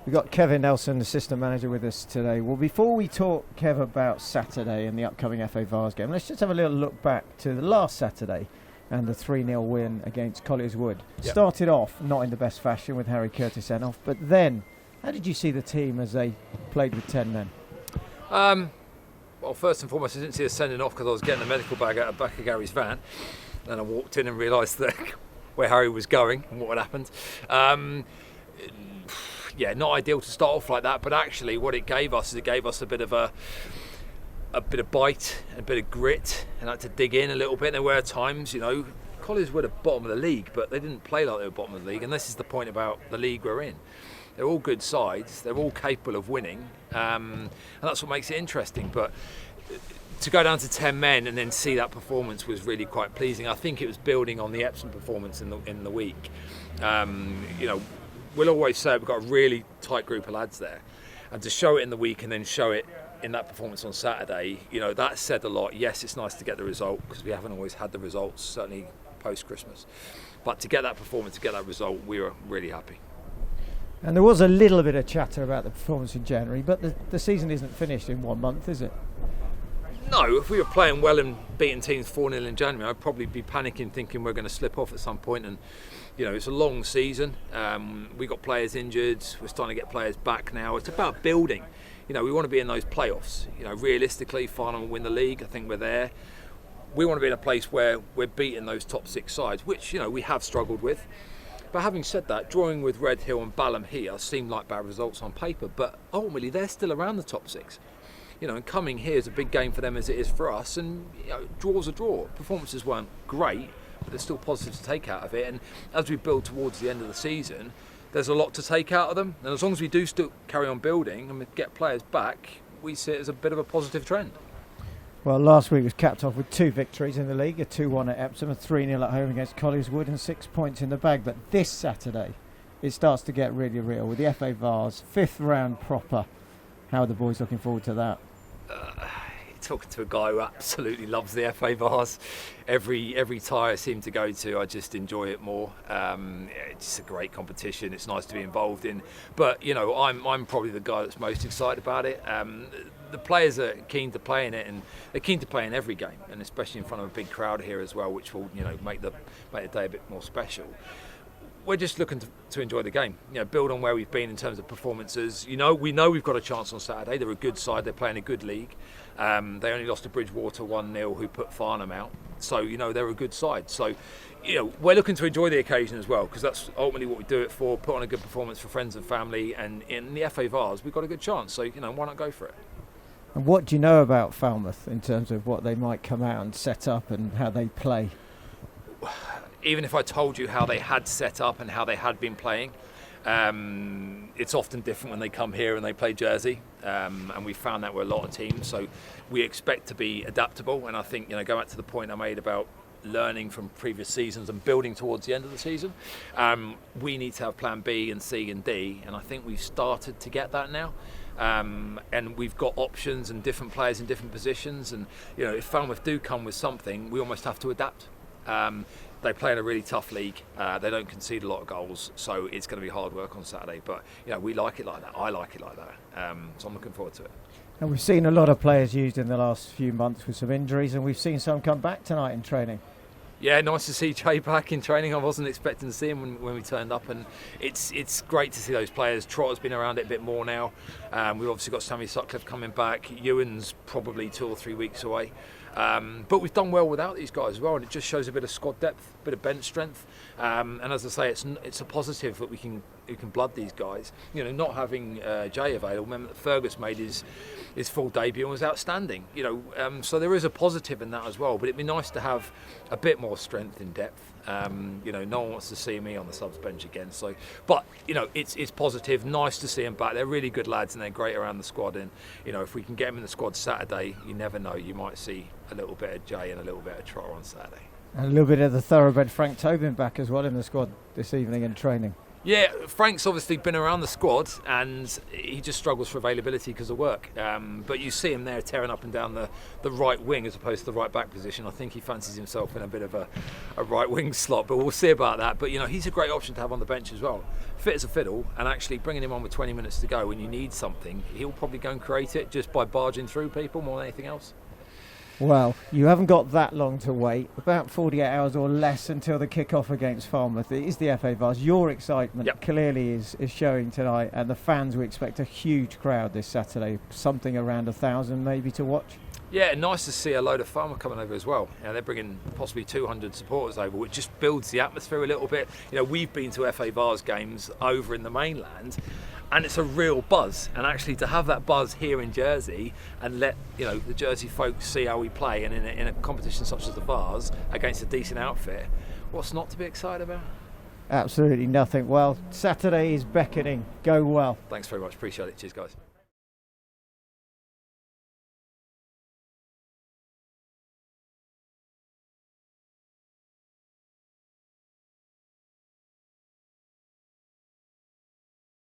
We've got Kevin Nelson, assistant manager, with us today. Well, before we talk, Kev, about Saturday and the upcoming FA Vase game, let's just have a little look back to the last Saturday and the 3-0 win against Colliers Wood. Yep. Started off not in the best fashion with Harry Curtis sent off, but then how did you see the team as they played with 10 men? Well, first and foremost, I didn't see us sending off because I was getting the medical bag out of the back of Gary's van. Then I walked in and realised that where Harry was going and what had happened. Yeah, not ideal to start off like that, but actually what it gave us is it gave us a bit of bite, a bit of grit, and had to dig in a little bit. There were times, Colliers were at the bottom of the league, but they didn't play like they were bottom of the league, and this is the point about the league we're in. They're all good sides, they're all capable of winning, and that's what makes it interesting. But to go down to 10 men and then see that performance was really quite pleasing. I think it was building on the Epsom performance in the week. We'll always say we've got a really tight group of lads there, and to show it in the week and then show it in that performance on Saturday, that said a lot. Yes, it's nice to get the result because we haven't always had the results, certainly post-Christmas. But to get that performance, to get that result, we were really happy. And there was a little bit of chatter about the performance in January, but the season isn't finished in 1 month, is it? No, if we were playing well and beating teams 4-0 in January, I'd probably be panicking, thinking we're going to slip off at some point. And it's a long season. We got players injured. We're starting to get players back now. It's about building. We want to be in those playoffs. Realistically, Farnham will win the league. I think we're there. We want to be in a place where we're beating those top 6 sides, which we have struggled with. But having said that, drawing with Red Hill and Balham here seem like bad results on paper, but ultimately they're still around the top 6. And coming here is a big game for them as it is for us, and draws a draw. Performances weren't great, but there's still positives to take out of it, and as we build towards the end of the season, there's a lot to take out of them, and as long as we do still carry on building and get players back, we see it as a bit of a positive trend. Well, last week was capped off with 2 victories in the league, a 2-1 at Epsom, a 3-0 at home against Colliers Wood, and 6 points in the bag. But this Saturday, it starts to get really real with the FA Vase, 5th round proper. How are the boys looking forward to that? Talking to a guy who absolutely loves the FA Vase. Every tie I seem to go to, I just enjoy it more. It's just a great competition. It's nice to be involved in. But I'm probably the guy that's most excited about it. The players are keen to play in it, and they're keen to play in every game, and especially in front of a big crowd here as well, which will make the day a bit more special. We're just looking to enjoy the game, build on where we've been in terms of performances. We know we've got a chance on Saturday. They're a good side. They're playing a good league. They only lost to Bridgewater 1-0, who put Farnham out. So they're a good side. So we're looking to enjoy the occasion as well, because that's ultimately what we do it for. Put on a good performance for friends and family, and in the FA Vase we've got a good chance. So why not go for it? And what do you know about Falmouth in terms of what they might come out and set up and how they play? Even if I told you how they had set up and how they had been playing, it's often different when they come here and they play Jersey, and we found that with a lot of teams. So we expect to be adaptable, and I think go back to the point I made about learning from previous seasons and building towards the end of the season. We need to have plan B and C and D, and I think we've started to get that now. And we've got options and different players in different positions, and if Falmouth do come with something, we almost have to adapt. They play in a really tough league. They don't concede a lot of goals, so it's going to be hard work on Saturday. But we like it like that. I like it like that. So I'm looking forward to it. And we've seen a lot of players used in the last few months with some injuries, and we've seen some come back tonight in training. Yeah, nice to see Jay back in training. I wasn't expecting to see him when we turned up, and it's great to see those players. Trotter's been around it a bit more now. We've obviously got Sammy Sutcliffe coming back. Ewan's probably 2 or 3 weeks away. But we've done well without these guys as well, and it just shows a bit of squad depth, a bit of bench strength. And as I say, it's a positive that we can blood these guys. Not having Jay available, remember that Fergus made his full debut and was outstanding. So there is a positive in that as well. But it'd be nice to have a bit more strength in depth. No one wants to see me on the subs bench again. So, but it's positive. Nice to see them back. They're really good lads, and they're great around the squad. And if we can get them in the squad Saturday, you never know. You might see a little bit of Jay and a little bit of Trotter on Saturday. And a little bit of the thoroughbred Frank Tobin back as well in the squad this evening in training. Yeah, Frank's obviously been around the squad and he just struggles for availability because of work. But you see him there tearing up and down the right wing as opposed to the right back position. I think he fancies himself in a bit of a right wing slot, but we'll see about that. But he's a great option to have on the bench as well. Fit as a fiddle, and actually bringing him on with 20 minutes to go when you need something, he'll probably go and create it just by barging through people more than anything else. Well, you haven't got that long to wait. About 48 hours or less until the kick-off against Falmouth. It is the FA Vase. Your excitement clearly is showing tonight, and the fans, we expect a huge crowd this Saturday, something around 1,000 maybe to watch. Yeah, nice to see a load of Falmouth coming over as well. They're bringing possibly 200 supporters over, which just builds the atmosphere a little bit. We've been to FA Vase games over in the mainland, and it's a real buzz. And actually, to have that buzz here in Jersey and let the Jersey folks see how we play, and in a competition such as the Vase against a decent outfit, what's not to be excited about? Absolutely nothing. Well, Saturday is beckoning. Go well. Thanks very much. Appreciate it. Cheers, guys.